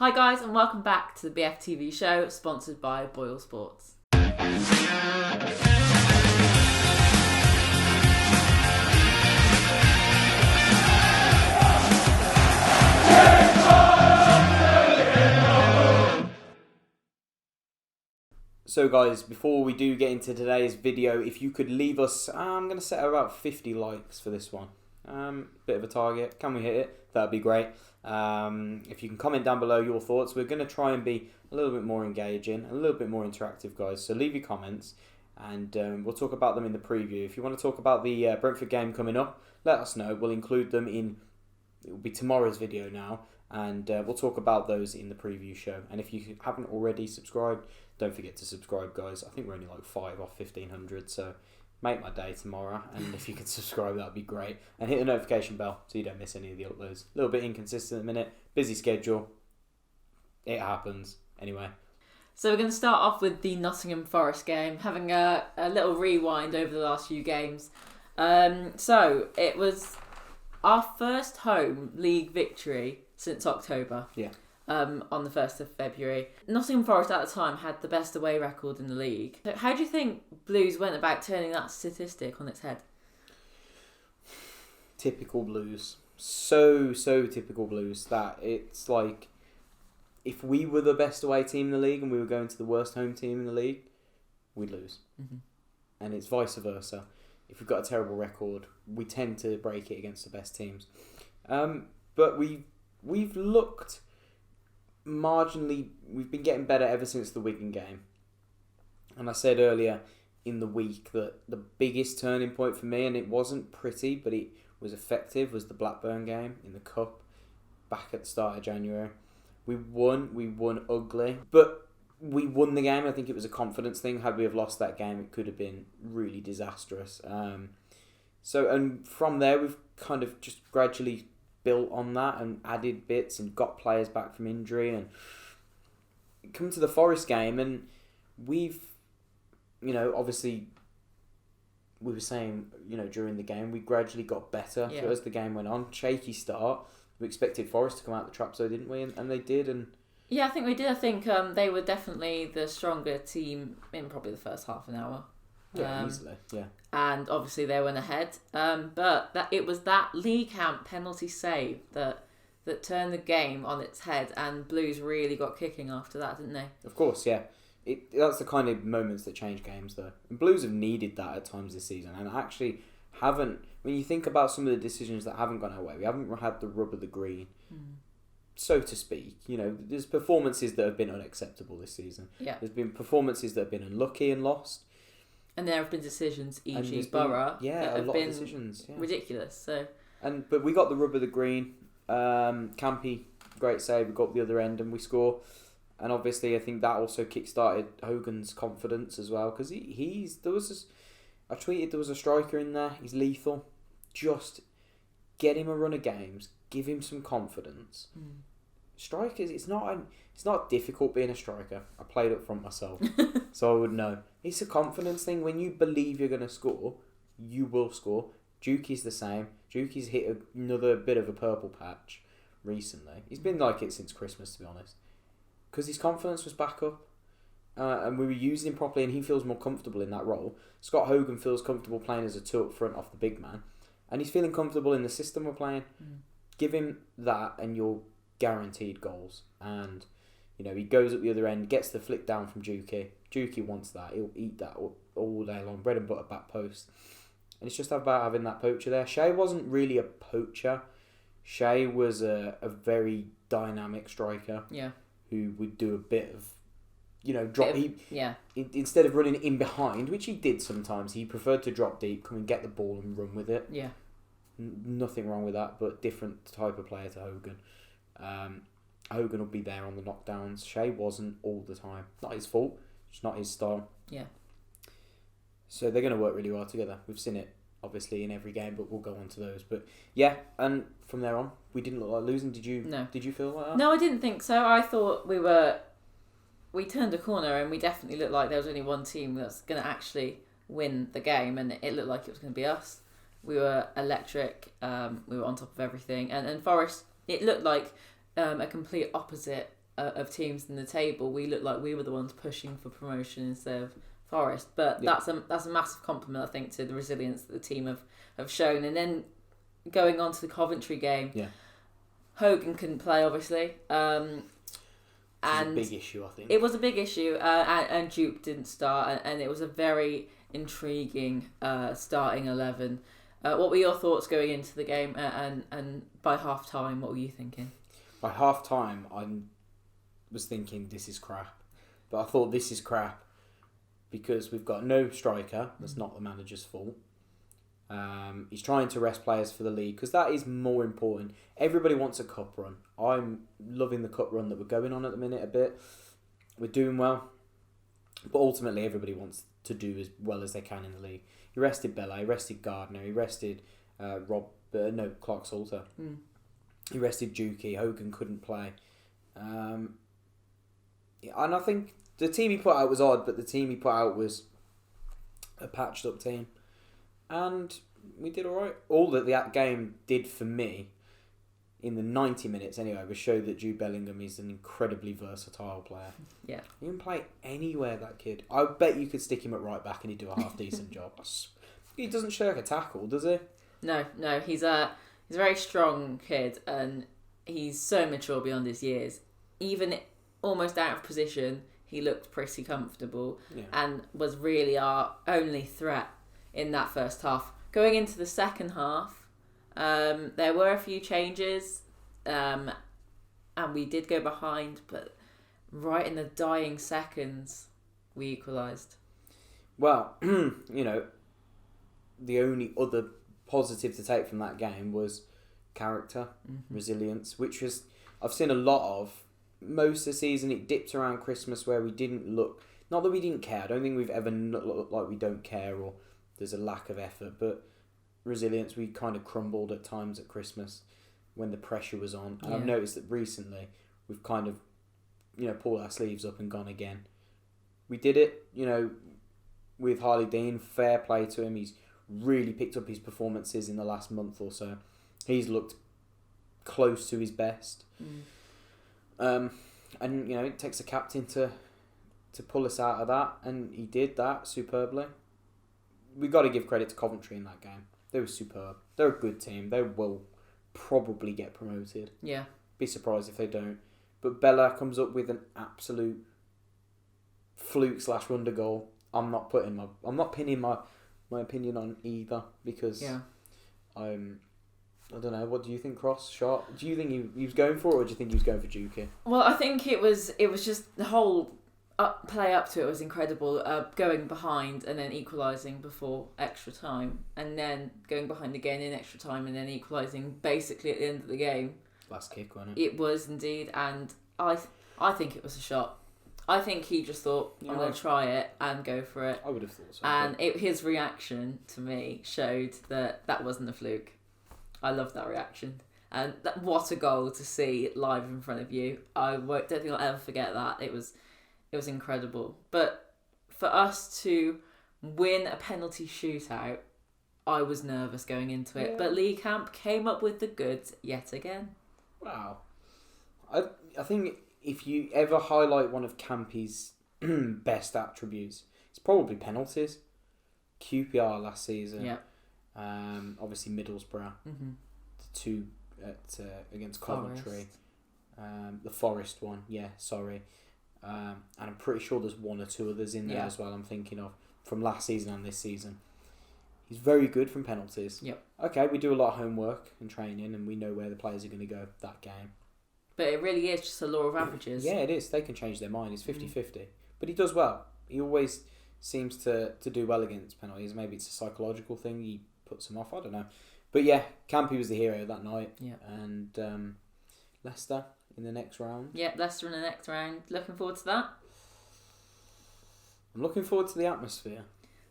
Hi guys and welcome back to the Bftv show, sponsored by Boyle Sports. So guys, before we do get into today's video, if you could leave us, I'm going to set about 50 likes for this one. Bit of a target. Can we hit it? That'd be great. If you can comment down below your thoughts, we're going to try and be a little bit more engaging, a little bit more interactive, guys. So leave your comments and we'll talk about them in the preview. If you want to talk about the Brentford game coming up, let us know. We'll include them in, it will be tomorrow's video now, and we'll talk about those in the preview show. And if you haven't already subscribed, don't forget to subscribe, guys. I think we're only like 5 off 1,500, so make my day tomorrow. And if you could subscribe, that'd be great. And hit the notification bell so you don't miss any of the uploads. A little bit inconsistent at the minute, busy schedule. It happens. Anyway. So we're going to start off with the Nottingham Forest game, having a little rewind over the last few games. So it was our first home league victory since October. Yeah. On the 1st of February. Nottingham Forest at the time had the best away record in the league. So how do you think Blues went about turning that statistic on its head? Typical Blues. So typical Blues that it's like if we were the best away team in the league and we were going to the worst home team in the league, we'd lose. Mm-hmm. And it's vice versa. If we've got a terrible record, we tend to break it against the best teams. But we've looked marginally, we've been getting better ever since the Wigan game. And I said earlier in the week that the biggest turning point for me, and it wasn't pretty, but it was effective, was the Blackburn game in the Cup back at the start of January. We won ugly, but we won the game. I think it was a confidence thing. Had we have lost that game, it could have been really disastrous. And from there, we've kind of just gradually built on that and added bits and got players back from injury and come to the Forest game, and we've, obviously we were saying, during the game, we gradually got better as the game went on. Shaky start. We expected Forest to come out the trap, so didn't we? And they did. And yeah, I think we did. I think they were definitely the stronger team in probably the first half an hour. Yeah, easily, yeah. And obviously they went ahead. But it was that Lee Camp penalty save that turned the game on its head, and Blues really got kicking after that, didn't they? Of course, yeah. That's the kind of moments that change games, though. And Blues have needed that at times this season, and actually haven't. When you think about some of the decisions that haven't gone our way, we haven't had the rub of the green, so to speak. There's performances that have been unacceptable this season. Yeah. There's been performances that have been unlucky and lost. And there have been decisions, e.g. Borough, that have been decisions, ridiculous. But we got the rub of the green. Campy, great save. We got the other end and we score. And obviously, I think that also kick-started Hogan's confidence as well, because I tweeted there was a striker in there. He's lethal. Just get him a run of games. Give him some confidence. Strikers, it's not difficult being a striker. I played up front myself, so I would know. It's a confidence thing. When you believe you're going to score, you will score. Juki's the same. Juki's hit another bit of a purple patch recently. He's been like it since Christmas, to be honest, because his confidence was back up, and we were using him properly, and he feels more comfortable in that role. Scott Hogan feels comfortable playing as a 2 up front off the big man, and he's feeling comfortable in the system we're playing. Give him that, and you're guaranteed goals. And he goes up the other end, gets the flick down from Juki. Juki wants that. He'll eat that all day long. Bread and butter back post. And it's just about having that poacher there. Shea wasn't really a poacher. Shea was a very dynamic striker. Yeah. Who would do a bit of, drop. Instead of running in behind, which he did sometimes, he preferred to drop deep, come and get the ball and run with it. Yeah. Nothing wrong with that, but different type of player to Hogan. Hogan will be there on the knockdowns. Shea wasn't all the time. Not his fault. It's not his style. Yeah. So they're going to work really well together. We've seen it, obviously, in every game, but we'll go on to those. But yeah, and from there on, we didn't look like losing. Did you? No. Did you feel like that? No, I didn't think so. I thought we turned a corner, and we definitely looked like there was only one team that's going to actually win the game, and it looked like it was going to be us. We were electric. We were on top of everything, and Forest. It looked like a complete opposite of teams in the table, we looked like we were the ones pushing for promotion instead of Forest. But that's a massive compliment, I think, to the resilience that the team have shown. And then going on to the Coventry game, Hogan couldn't play, obviously. And a big issue, I think. It was a big issue, and Duke didn't start, and it was a very intriguing starting 11. What were your thoughts going into the game, and by half time, what were you thinking? By half time, I was thinking this is crap, but I thought this is crap because we've got no striker. That's not the manager's fault. He's trying to rest players for the league because that is more important. Everybody wants a cup run. I'm loving the cup run that we're going on at the minute a bit. We're doing well, but ultimately everybody wants to do as well as they can in the league. He rested Bella, he rested Gardner, he rested Clark Salter. He rested Dukey. Hogan couldn't play. And I think the team he put out was odd, but the team he put out was a patched up team. And we did alright. All that the game did for me, in the 90 minutes anyway, was show that Jude Bellingham is an incredibly versatile player. Yeah. He can play anywhere, that kid. I bet you could stick him at right back and he'd do a half-decent job. He doesn't shirk a tackle, does he? No. He's a very strong kid, and he's so mature beyond his years. Even almost out of position, he looked pretty comfortable and was really our only threat in that first half. Going into the second half, there were a few changes, and we did go behind, but right in the dying seconds, we equalised. Well, the only other positive to take from that game was character, resilience, which was I've seen a lot of. Most of the season it dipped around Christmas where we didn't look, not that we didn't care, I don't think we've ever looked like we don't care or there's a lack of effort, but resilience, we kind of crumbled at times at Christmas when the pressure was on. And I've noticed that recently we've kind of pulled our sleeves up and gone again. We did it, with Harley Dean, fair play to him. He's really picked up his performances in the last month or so. He's looked close to his best. And it takes a captain to pull us out of that, and he did that superbly. We got to give credit to Coventry in that game. They were superb. They're a good team. They will probably get promoted. Yeah. Be surprised if they don't. But Bella comes up with an absolute fluke/wonder goal. I'm not pinning my opinion on either because I don't know. What do you think, Cross? Shot? Do you think he was going for it, or do you think he was going for Dukey? Well, I think it was just the whole play up to it was incredible. Going behind and then equalising before extra time, and then going behind again in extra time, and then equalising basically at the end of the game. Last kick, wasn't it? It was indeed, and I think it was a shot. I think he just thought, I'm going to try it and go for it. I would have thought so. And his reaction to me showed that wasn't a fluke. I loved that reaction. And what a goal to see live in front of you. I don't think I'll ever forget that. It was incredible. But for us to win a penalty shootout, I was nervous going into it. Yeah. But Lee Camp came up with the goods yet again. Wow. I think if you ever highlight one of Campy's best attributes, it's probably penalties. QPR last season. Yeah. Obviously Middlesbrough. Mm-hmm. The two against Coventry. The Forest one. Yeah, sorry. And I'm pretty sure there's one or two others in there as well I'm thinking of from last season and this season. He's very good from penalties. Yep. Okay, we do a lot of homework and training and we know where the players are going to go that game. But it really is just a law of averages. Yeah, it is. They can change their mind. It's 50-50. But he does well. He always seems to do well against penalties. Maybe it's a psychological thing. He puts them off. I don't know. But yeah, Campy was the hero that night. Yeah. And Leicester in the next round. Yeah, Leicester in the next round. Looking forward to that. I'm looking forward to the atmosphere.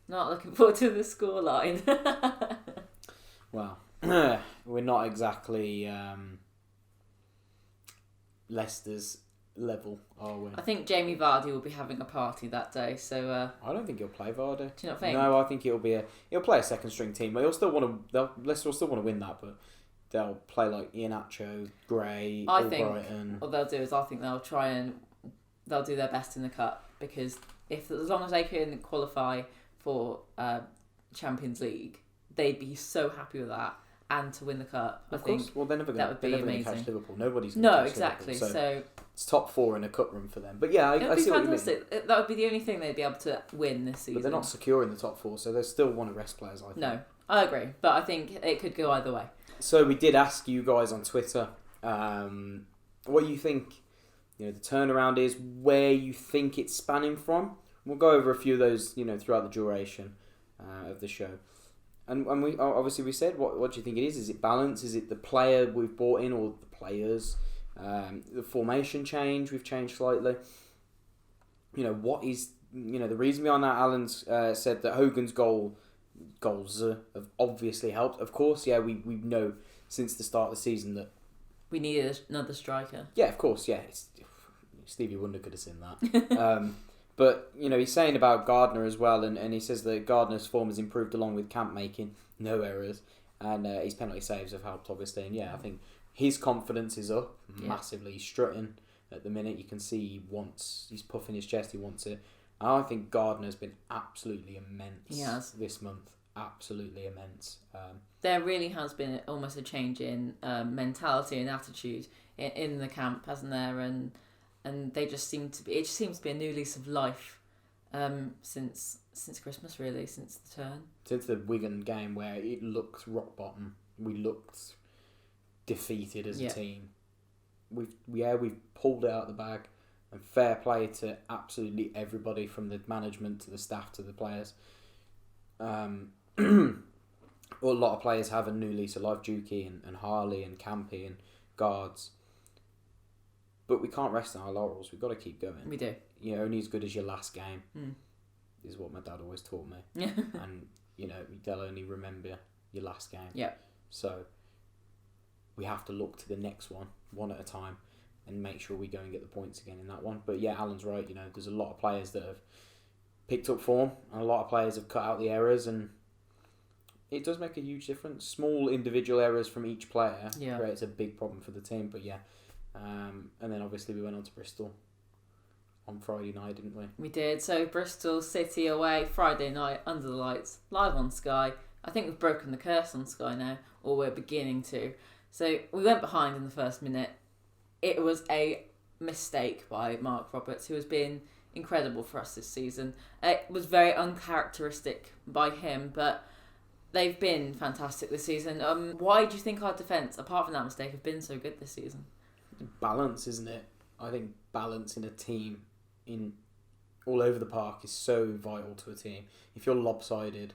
Not looking forward to the scoreline. Well, we're not exactly Leicester's level, are we? I think Jamie Vardy will be having a party that day, so... I don't think he'll play Vardy. Do you not think? No, I think he'll play a second string team. Leicester will still want to win that, but they'll play like Iheanacho, Gray, I Albrighton. think what they'll do is I think they'll do their best in the cup, because as long as they can qualify for Champions League, they'd be so happy with that, and to win the cup. Of course. Well, they're never going to catch Liverpool. Nobody's going to catch exactly. Liverpool. So it's top 4 in a cup run for them. But yeah, I see what you mean. That would be the only thing they'd be able to win this season. But they're not secure in the top 4, so they still want to rest players, I think. No, I agree, but I think it could go either way. So we did ask you guys on Twitter what you think, the turnaround is, where you think it's spanning from. We'll go over a few of those, throughout the duration of the show. And we said, what do you think it is? Is it balance? Is it the player we've brought in, or the players? The formation change, we've changed slightly. What is, the reason behind that? Alan's said that Hogan's goals have obviously helped. Of course, yeah, we know since the start of the season that we needed another striker. Yeah, of course, yeah. Stevie Wonder could have seen that. But, he's saying about Gardner as well, and he says that Gardner's form has improved along with camp making, no errors, and his penalty saves have helped, obviously. And yeah, I think his confidence is up massively. He's strutting at the minute. You can see he's puffing his chest, he wants it. And I think Gardner's been absolutely immense this month. Absolutely immense. There really has been almost a change in mentality and attitude in the camp, hasn't there? And they just seem to be. It just seems to be a new lease of life since Christmas, really, since the turn. Since the Wigan game, where it looked rock bottom, we looked defeated as a team. We've pulled it out of the bag, and fair play to absolutely everybody, from the management to the staff to the players. A lot of players have a new lease of life, Dukey and Harley and Campy and Guards. But we can't rest on our laurels. We've got to keep going. We do. You're only as good as your last game, is what my dad always taught me. Yeah. And, they'll only remember your last game. Yeah. So we have to look to the next one at a time, and make sure we go and get the points again in that one. But yeah, Alan's right. There's a lot of players that have picked up form, and a lot of players have cut out the errors, and it does make a huge difference. Small individual errors from each player creates a big problem for the team. But yeah. And then obviously we went on to Bristol on Friday night, didn't we? We did. So Bristol City away, Friday night, under the lights, live on Sky. I think we've broken the curse on Sky now, or we're beginning to. So we went behind in the first minute. It was a mistake by Mark Roberts, who has been incredible for us this season. It was very uncharacteristic by him, but they've been fantastic this season. Why do you think our defence, apart from that mistake, have been so good this season? Balance, isn't it? I think balance in a team, in all over the park, is so vital to a team. If you're lopsided,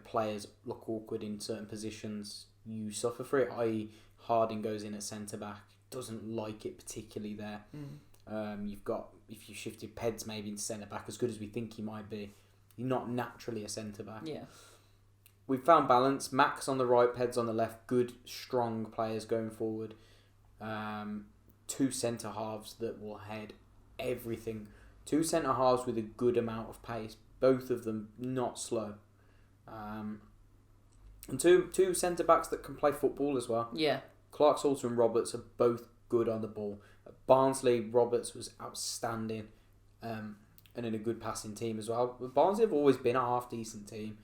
players look awkward in certain positions, you suffer for it. I.e., Harding goes in at centre back, doesn't like it particularly there. You've got, if you shifted Peds maybe into centre back, as good as we think he might be, you're not naturally a centre back. Yeah. We've found balance. Max on the right, Peds on the left. Good, strong players going forward. 2 centre halves that will head everything. 2 centre halves with a good amount of pace. Both of them not slow. And two centre backs that can play football as well. Yeah. Clark-Salter and Roberts are both good on the ball. At Barnsley, Roberts was outstanding, and in a good passing team as well. But Barnsley have always been a half decent team,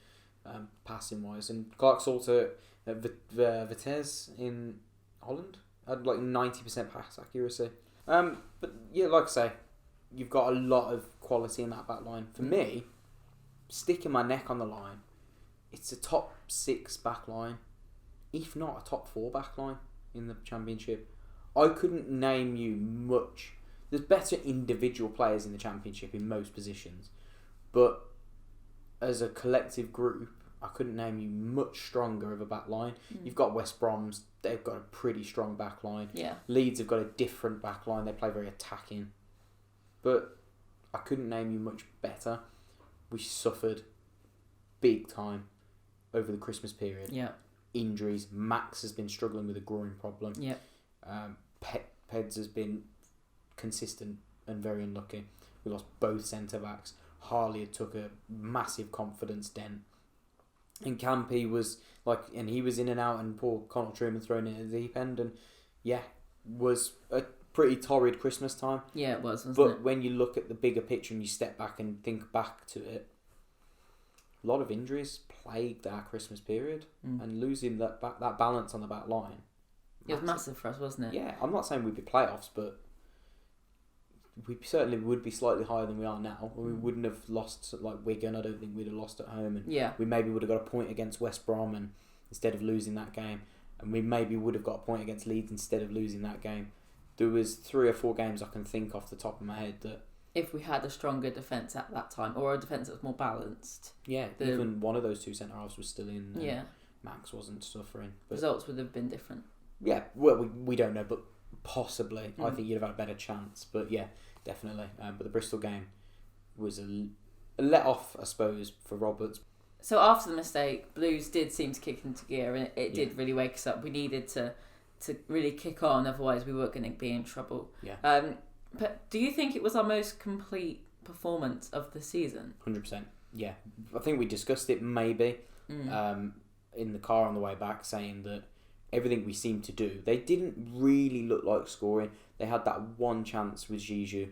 passing wise. And Clark-Salter at Vitesse in Holland had like 90% pass accuracy. But yeah, like I say, you've got a lot of quality in that back line. For me, sticking my neck on the line, it's a top 6 back line, if not a top 4 back line in the Championship. I couldn't name you much. There's better individual players in the Championship in most positions, but as a collective group, I couldn't name you much stronger of a back line. You've got West Brom's, they've got a pretty strong back line. Yeah. Leeds have got a different back line, they play very attacking. But I couldn't name you much better. We suffered big time over the Christmas period. Yeah. Injuries. Max has been struggling with a groin problem. Yeah. Peds has been consistent and very unlucky. We lost both centre backs. Harley had took a massive confidence dent. And Campy was and he was in and out, and poor Connell Truman thrown in at the deep end, and was a pretty torrid Christmas time. Yeah, it was, wasn't but it? when you look at the bigger picture and you step back and think back to it, a lot of injuries plagued our Christmas period, and losing that balance on the back line. It was massive for us, wasn't it? Yeah, I'm not saying we'd be playoffs, but we certainly would be slightly higher than we are now. We wouldn't have lost like Wigan. I don't think we'd have lost at home, and we maybe would have got a point against West Brom and instead of losing that game, and we maybe would have got a point against Leeds instead of losing that game. There was 3 or 4 games I can think off the top of my head that if we had a stronger defence at that time, or a defence that was more balanced, even one of those 2 centre halves was still in. Yeah, Max wasn't suffering. But results would have been different. Yeah, well, we don't know, but possibly. I think you'd have had a better chance. But yeah, definitely. But the Bristol game was a let off, I suppose, for Roberts. So after the mistake, Blues did seem to kick into gear, and it did really wake us up. We needed to really kick on, otherwise we were going to be in trouble. Yeah. But do you think it was our most complete performance of the season? 100%. Yeah. I think we discussed it maybe in the car on the way back, saying that everything we seemed to do, they didn't really look like scoring. They had that one chance with Zizou,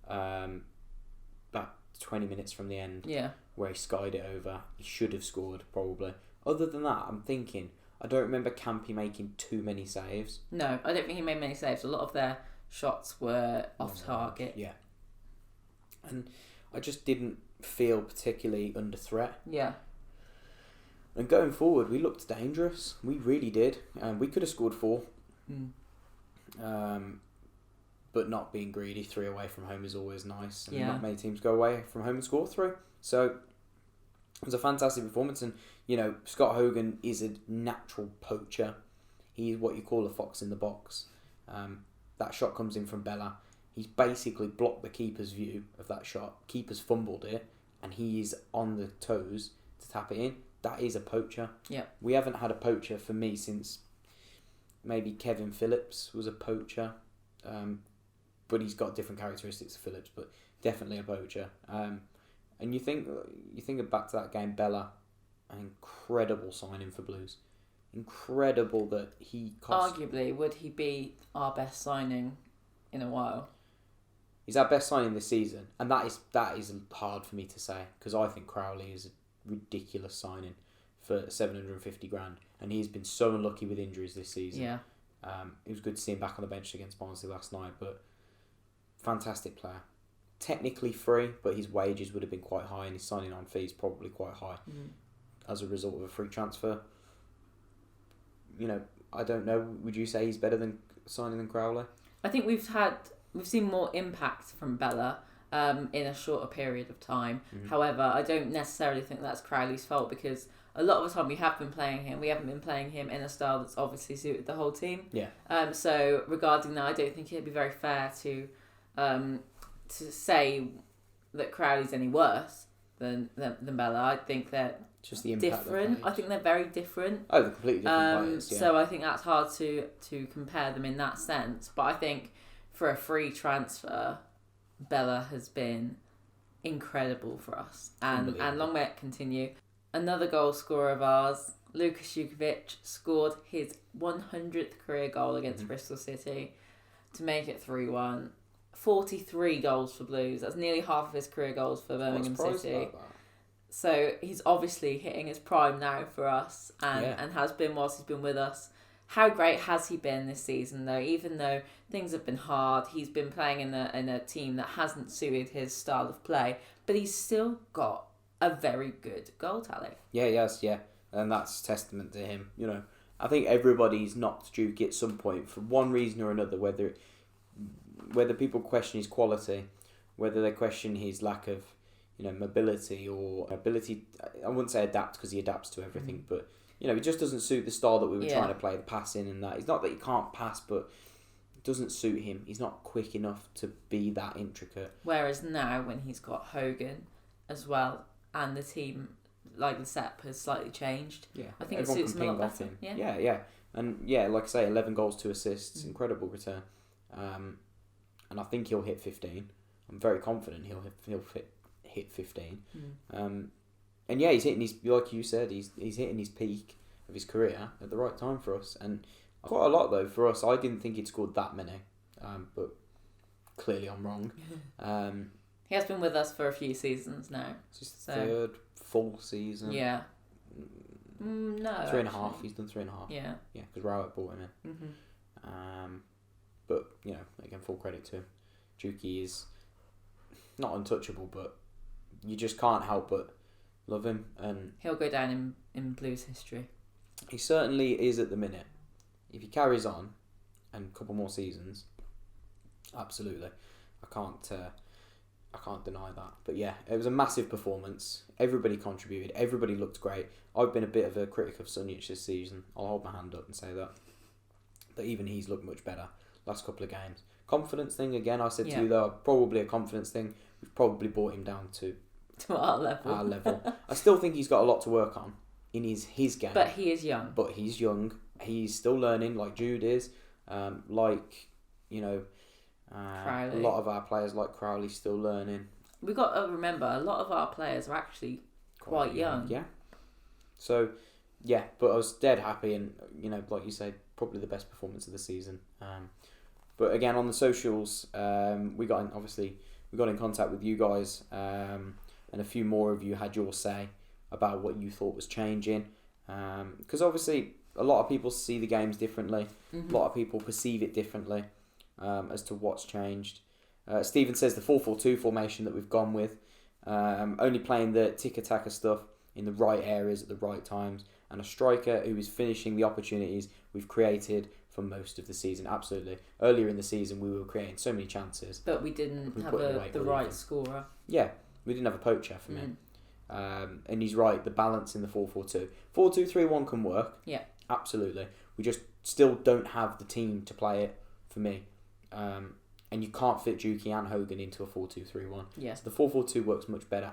about 20 minutes from the end, where he skied it over. He should have scored, probably. Other than that, I'm thinking, I don't remember Campy making too many saves. No, I don't think he made many saves. A lot of their shots were off target. Yeah. And I just didn't feel particularly under threat. Yeah. And going forward, we looked dangerous. We really did. We could have scored 4. But not being greedy, 3 away from home is always nice. And not many teams go away from home and score 3. So it was a fantastic performance. And, Scott Hogan is a natural poacher. He's what you call a fox in the box. That shot comes in from Bella. He's basically blocked the keeper's view of that shot. Keeper's fumbled it, and he is on the toes to tap it in. That is a poacher. Yeah. We haven't had a poacher for me since maybe Kevin Phillips was a poacher. But he's got different characteristics of Phillips, but definitely a poacher. And you think back to that game, Bella, an incredible signing for Blues. Incredible that he cost... Arguably, would he be our best signing in a while? He's our best signing this season, and that is hard for me to say, because I think Crowley is a ridiculous signing for 750 grand, and he's been so unlucky with injuries this season. Yeah. It was good to see him back on the bench against Barnsley last night, but fantastic player. Technically free, but his wages would have been quite high, and his signing on fees probably quite high as a result of a free transfer. I don't know. Would you say he's better than signing than Crowley? I think we've seen more impact from Bella in a shorter period of time. However, I don't necessarily think that's Crowley's fault, because a lot of the time we have been playing him. We haven't been playing him in a style that's obviously suited the whole team. Yeah. So regarding that, I don't think it'd be very fair to say that Crowley's any worse than Bella. I think they're just the impact different. I think they're very different. Oh, they're completely different players. Yeah. So I think that's hard to compare them in that sense. But I think for a free transfer, Bella has been incredible for us, and long may it continue. Another goal scorer of ours, Lukas Jukovic, scored his 100th career goal against Bristol City to make it 3-1. 43 goals for Blues. That's nearly half of his career goals for Birmingham City. So he's obviously hitting his prime now for us, and has been whilst he's been with us. How great has he been this season, though? Even though things have been hard, he's been playing in a team that hasn't suited his style of play, but he's still got a very good goal tally. Yeah, he has, and that's testament to him. I think everybody's knocked Duke at some point for one reason or another, whether people question his quality, whether they question his lack of mobility or ability. I wouldn't say adapt, because he adapts to everything, but it just doesn't suit the style that we were trying to play, the passing and that. It's not that he can't pass, but it doesn't suit him. He's not quick enough to be that intricate. Whereas now, when he's got Hogan as well, and the team, like the setup has slightly changed. Yeah, I think it suits him a lot better. Yeah. And like I say, 11 goals, 2 assists, incredible return. And I think he'll hit 15. I'm very confident he'll hit 15. And yeah, he's hitting his, like you said, he's hitting his peak of his career at the right time for us. And quite a lot though for us. I didn't think he'd scored that many, but clearly I'm wrong. He has been with us for a few seasons now. It's his third full season. Yeah. No. 3.5. He's done 3.5. Yeah. Yeah, because Rowett brought him in. But you know, again, full credit to him. Juki is not untouchable, but you just can't help but love him, and he'll go down in Blues history. He certainly is at the minute. If he carries on, and a couple more seasons, absolutely, I can't deny that. But yeah, it was a massive performance. Everybody contributed. Everybody looked great. I've been a bit of a critic of Sunjic this season. I'll hold my hand up and say that. But even he's looked much better last couple of games. Confidence thing again. I said to you though, probably a confidence thing. We've probably brought him down to our level. Our level. I still think he's got a lot to work on in his game. But he is young. He's still learning, like Jude is. Like, you know, a lot of our players, like Crowley, still learning. We got to remember, a lot of our players are actually quite young. Yeah. So, yeah, but I was dead happy, and you know, like you said, probably the best performance of the season. But again, on the socials, we got in contact with you guys, and a few more of you had your say about what you thought was changing. Because obviously, a lot of people see the games differently. Mm-hmm. A lot of people perceive it differently as to what's changed. Stephen says the 4-4-2 formation that we've gone with, only playing the tiki-taka stuff in the right areas at the right times, and a striker who is finishing the opportunities we've created for most of the season. Absolutely. Earlier in the season, we were creating so many chances. But we didn't have the right scorer. Yeah, we didn't have a poacher for me. And he's right, the balance in the 4-4-2. 4-2-3-1 can work. Yeah. Absolutely. We just still don't have the team to play it, for me. And you can't fit Juki and Hogan into a 4-2-3-1. Yeah. So the 4-4-2 works much better.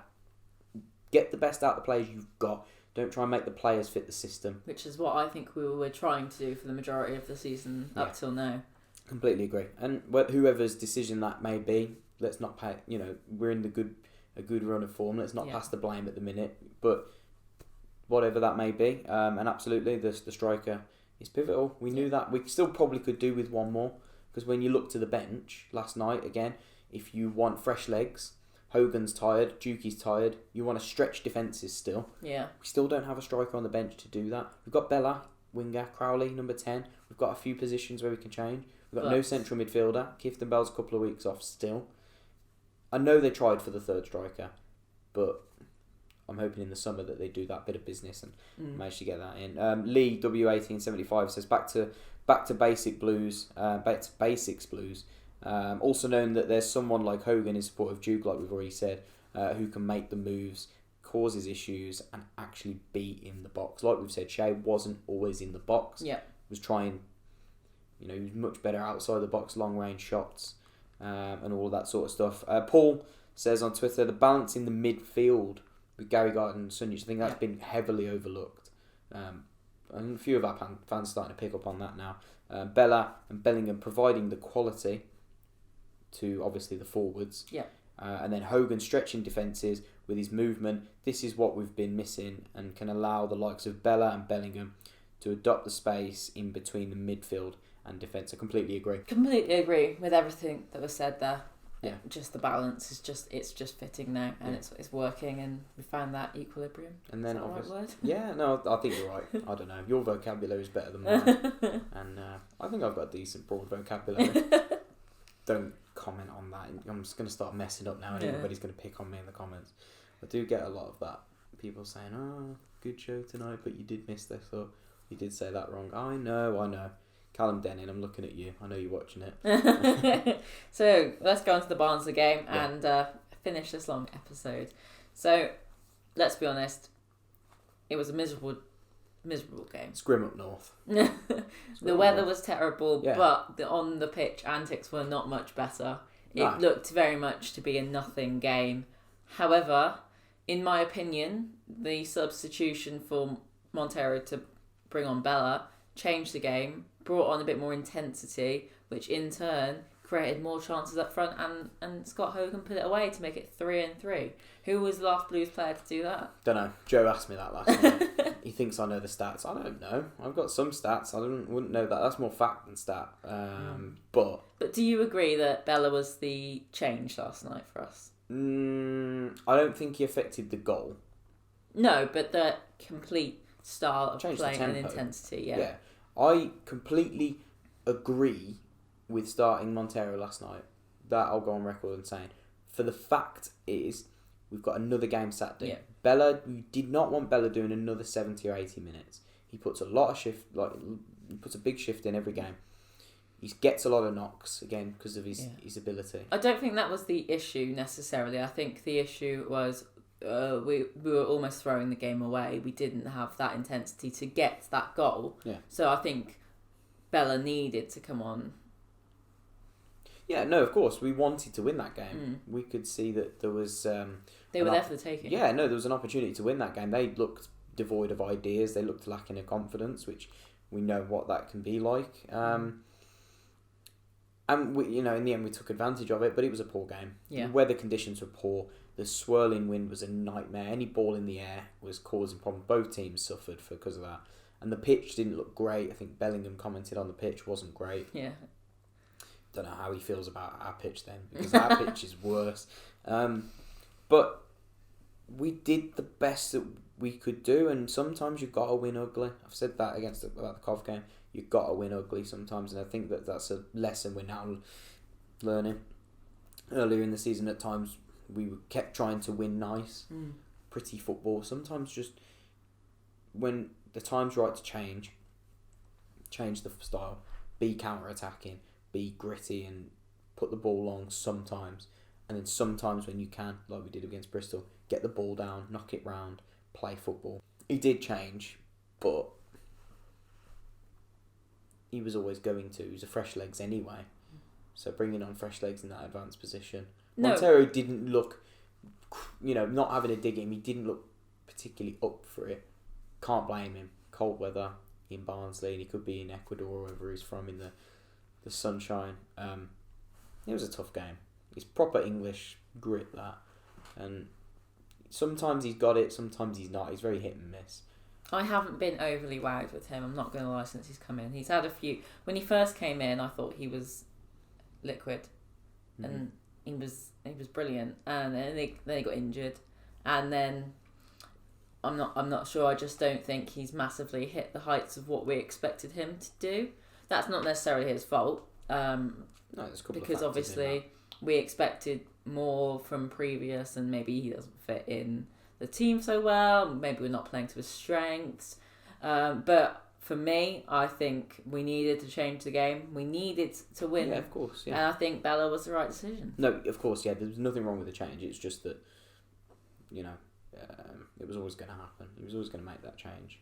Get the best out of the players you've got. Don't try and make the players fit the system. Which is what I think we were trying to do for the majority of the season up till now. Completely agree. And whoever's decision that may be, let's not pay. You know, we're in a good run of form. Let's not pass the blame at the minute. But whatever that may be, and absolutely, the striker is pivotal. We knew that. We still probably could do with one more, because when you look to the bench last night, again, if you want fresh legs, Hogan's tired, Juki's tired, you want to stretch defences still. Yeah. We still don't have a striker on the bench to do that. We've got Bella, winger, Crowley, number 10. We've got a few positions where we can change. We've got no central midfielder. Kifton Bell's a couple of weeks off still. I know they tried for the third striker, but I'm hoping in the summer that they do that bit of business and manage to get that in. Lee W1875 says back to basic blues, back to basics blues. Also known that there's someone like Hogan in support of Duke, like we've already said, who can make the moves, causes issues, and actually be in the box. Like we've said, Shea wasn't always in the box. Yeah. Was trying, you know, he was much better outside the box, long range shots, and all of that sort of stuff. Paul says on Twitter, the balance in the midfield with Gary Gardner and Sunjic, I think that's been heavily overlooked. And a few of our fans starting to pick up on that now. Bella and Bellingham providing the quality to obviously the forwards. Yeah. And then Hogan stretching defences with his movement. This is what we've been missing, and can allow the likes of Bella and Bellingham to adopt the space in between the midfield and defence. I completely agree. Completely agree with everything that was said there. Yeah. Just the balance is just fitting now, and it's working, and we found that equilibrium. And then is that the right word? Yeah, no, I think you're right. I don't know. Your vocabulary is better than mine, and I think I've got a decent broad vocabulary. Don't comment on that. I'm just going to start messing up now, and everybody's going to pick on me in the comments. I do get a lot of that. People saying, "Oh, good show tonight, but you did miss this, or you did say that wrong." I know. Callum Denning, I'm looking at you. I know you're watching it. So let's go on to the Barnsley game and finish this long episode. So let's be honest, it was a miserable game. Scrim up north. The weather was terrible, but the on the pitch antics were not much better. It looked very much to be a nothing game. However, in my opinion, the substitution for Montero to bring on Bella changed the game, brought on a bit more intensity, which in turn created more chances up front, and Scott Hogan put it away to make it 3-3. Who was the last Blues player to do that? Don't know. Joe asked me that last night. He thinks I know the stats. I don't know. I've got some stats. I wouldn't know that. That's more fact than stat. But do you agree that Bella was the change last night for us? I don't think he affected the goal. No, but the complete style of Changed playing the and tempo. intensity. Yeah. I completely agree with starting Montero last night. That I'll go on record and saying. For the fact is, we've got another game Saturday. Yeah. Bella, you did not want Bella doing another 70 or 80 minutes. He puts a lot of shift, he puts a big shift in every game. He gets a lot of knocks, again, because of his ability. I don't think that was the issue necessarily. I think the issue was we were almost throwing the game away. We didn't have that intensity to get that goal. Yeah. So I think Bella needed to come on. Yeah, no, of course. We wanted to win that game. We could see that there was... they were there for the taking. Yeah, no, there was an opportunity to win that game. They looked devoid of ideas. They looked lacking in confidence, which we know what that can be like. And we, in the end, we took advantage of it, but it was a poor game. Yeah. The weather conditions were poor. The swirling wind was a nightmare. Any ball in the air was causing problems. Both teams suffered because of that. And the pitch didn't look great. I think Bellingham commented on the pitch wasn't great. Yeah. Don't know how he feels about our pitch then, because our pitch is worse. But we did the best that we could do, and sometimes you've got to win ugly. I've said that about the Cov game. You've got to win ugly sometimes, and I think that's a lesson we're now learning. Earlier in the season, at times, we kept trying to win nice, pretty football. Sometimes just when the time's right to change the style, be counter-attacking, be gritty and put the ball long sometimes. And then sometimes when you can, like we did against Bristol, get the ball down, knock it round, play football. He did change, but he was always going to. He was a fresh legs anyway. So bringing on fresh legs in that advanced position. No. Montero didn't look, not having a dig at him, he didn't look particularly up for it. Can't blame him. Cold weather in Barnsley, and he could be in Ecuador or wherever he's from in the sunshine. It was a tough game. It's proper English grit, that. And sometimes he's got it, sometimes he's not. He's very hit and miss. I haven't been overly wowed with him. I'm not going to lie, since he's come in. He's had a few... When he first came in, I thought he was liquid. And he was brilliant. And then he got injured. And then... I'm not sure. I just don't think he's massively hit the heights of what we expected him to do. That's not necessarily his fault. No, there's a couple because of obviously we expected more from previous, and maybe he doesn't fit in the team so well. Maybe we're not playing to his strengths. But for me, I think we needed to change the game. We needed to win. Yeah, of course. Yeah. And I think Bella was the right decision. No, of course. Yeah, there's nothing wrong with the change. It's just that, it was always going to happen. He was always going to make that change.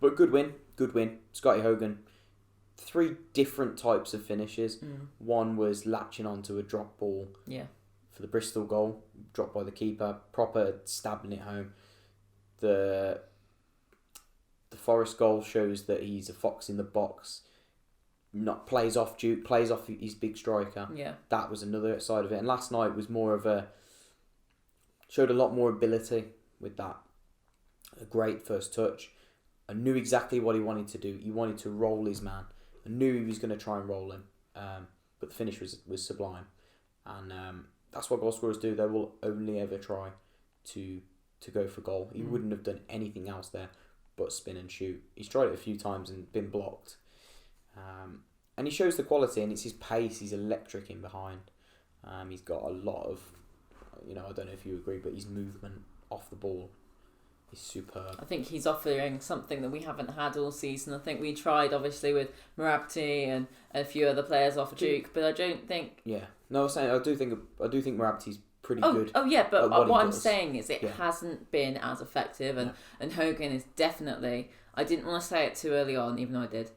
But good win. Scotty Hogan. 3 different types of finishes. One was latching onto a drop ball for the Bristol goal, dropped by the keeper, proper stabbing it home. The Forest goal shows that he's a fox in the box. Not plays off Duke, plays off his big striker. Yeah, that was another side of it. And last night was more of showed a lot more ability with that. A great first touch. I knew exactly what he wanted to do. He wanted to roll his man. I knew he was going to try and roll him, but the finish was sublime, and that's what goal scorers do. They will only ever try to go for goal. He wouldn't have done anything else there but spin and shoot. He's tried it a few times and been blocked, and he shows the quality, and it's his pace. He's electric in behind. He's got a lot of, I don't know if you agree, but his movement off the ball is superb. I think he's offering something that we haven't had all season. I think we tried obviously with Marabti and a few other players off Duke, but I don't think. Yeah, no, I was saying I do think Marabti's pretty good. Oh yeah, but what I'm does. saying is it hasn't been as effective, and Hogan is definitely. I didn't want to say it too early on, even though I did.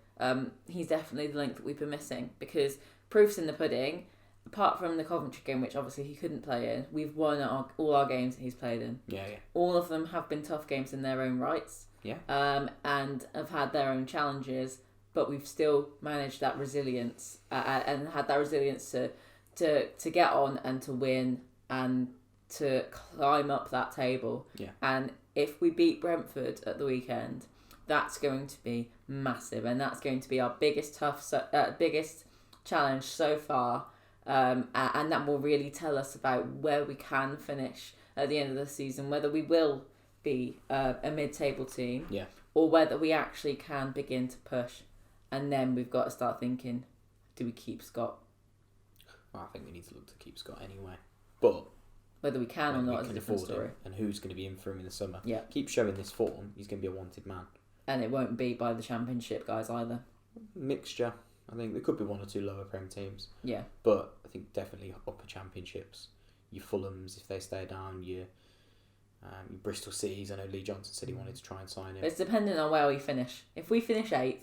He's definitely the link that we've been missing, because proof's in the pudding. Apart from the Coventry game, which obviously he couldn't play in, we've won all our games that he's played in. Yeah. All of them have been tough games in their own rights. Yeah. And have had their own challenges. but we've still managed that resilience and had that resilience to get on and to win and to climb up that table. Yeah. And if we beat Brentford at the weekend, that's going to be massive, and that's going to be our biggest challenge so far. And that will really tell us about where we can finish at the end of the season, whether we will be a mid-table team, or whether we actually can begin to push. And then we've got to start thinking, do we keep Scott? Well, I think we need to look to keep Scott anyway. But whether we can or not is a different story. And who's going to be in for him in the summer. Yeah. Keep showing this form, he's going to be a wanted man. And it won't be by the Championship guys either. Mixture. I think there could be one or two lower Prem teams. Yeah. But I think definitely upper Championships. Your Fulhams, if they stay down, your Bristol Cities. I know Lee Johnson said he wanted to try and sign him. It's dependent on where we finish. If we finish 8th,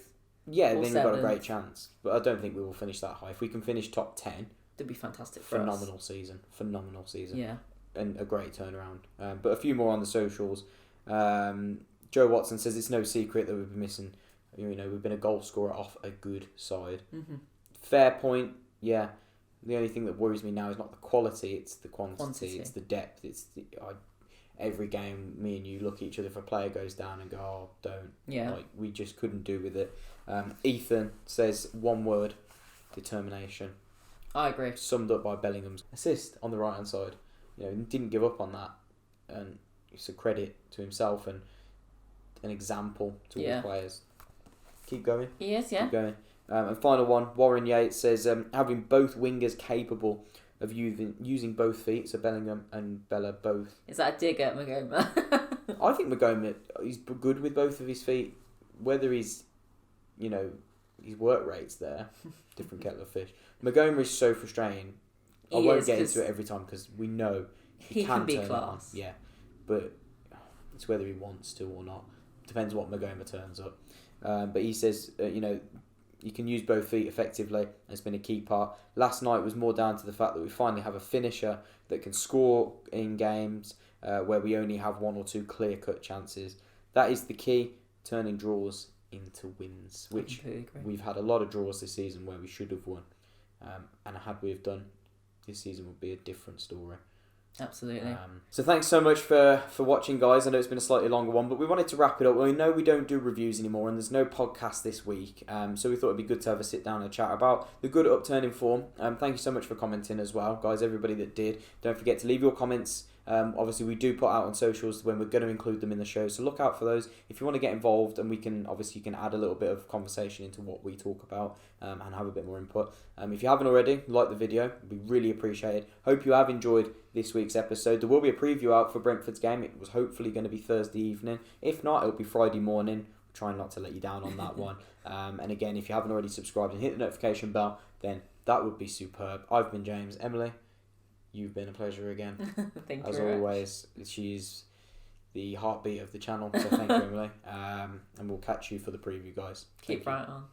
then we've got a great chance. But I don't think we will finish that high. If we can finish top 10, it'd be fantastic for us. Phenomenal season. Yeah. And a great turnaround. But a few more on the socials. Joe Watson says it's no secret that we've been missing. We've been a goal scorer off a good side. Mm-hmm. Fair point. Yeah. The only thing that worries me now is not the quality; it's the quantity. It's the depth. Every game, me and you look at each other if a player goes down and go, "Oh, don't." Yeah. Like we just couldn't do with it. Ethan says one word: determination. I agree. Summed up by Bellingham's assist on the right hand side. Didn't give up on that, and it's a credit to himself and an example to all the players. Keep going. He is, yeah. Keep going. And final one, Warren Yates says, having both wingers capable of using both feet, so Bellingham and Bella both. Is that a dig at Magoma? I think Magoma, he's good with both of his feet. Whether his work rate's there, different kettle of fish. Magoma is so frustrating. I won't get into it every time because we know he can be class. Yeah, but it's whether he wants to or not. Depends what Magoma turns up. But he says, you can use both feet effectively. It's been a key part. Last night was more down to the fact that we finally have a finisher that can score in games where we only have one or two clear-cut chances. That is the key, turning draws into wins, which we've had a lot of draws this season where we should have won. And had we have done, this season would be a different story. Absolutely. So thanks so much for watching, guys. I know it's been a slightly longer one, but we wanted to wrap it up. We know we don't do reviews anymore and there's no podcast this week, so we thought it'd be good to have a sit down and chat about the good upturn in form. Thank you so much for commenting as well, guys, everybody that did. Don't forget to leave your comments. Obviously we do put out on socials when we're going to include them in the show, so look out for those if you want to get involved, and you can add a little bit of conversation into what we talk about and have a bit more input. If you haven't already, like the video, it'd be really appreciated. Hope you have enjoyed this week's episode. There will be a preview out for Brentford's game. It was hopefully going to be Thursday evening. If not, it'll be Friday morning. Trying not to let you down on that one. And again, if you haven't already subscribed and hit the notification bell, then that would be superb. I've been James. Emily, you've been a pleasure again. Thank you. As always, she's the heartbeat of the channel. So thank you, Emily. And we'll catch you for the preview, guys. Keep right on.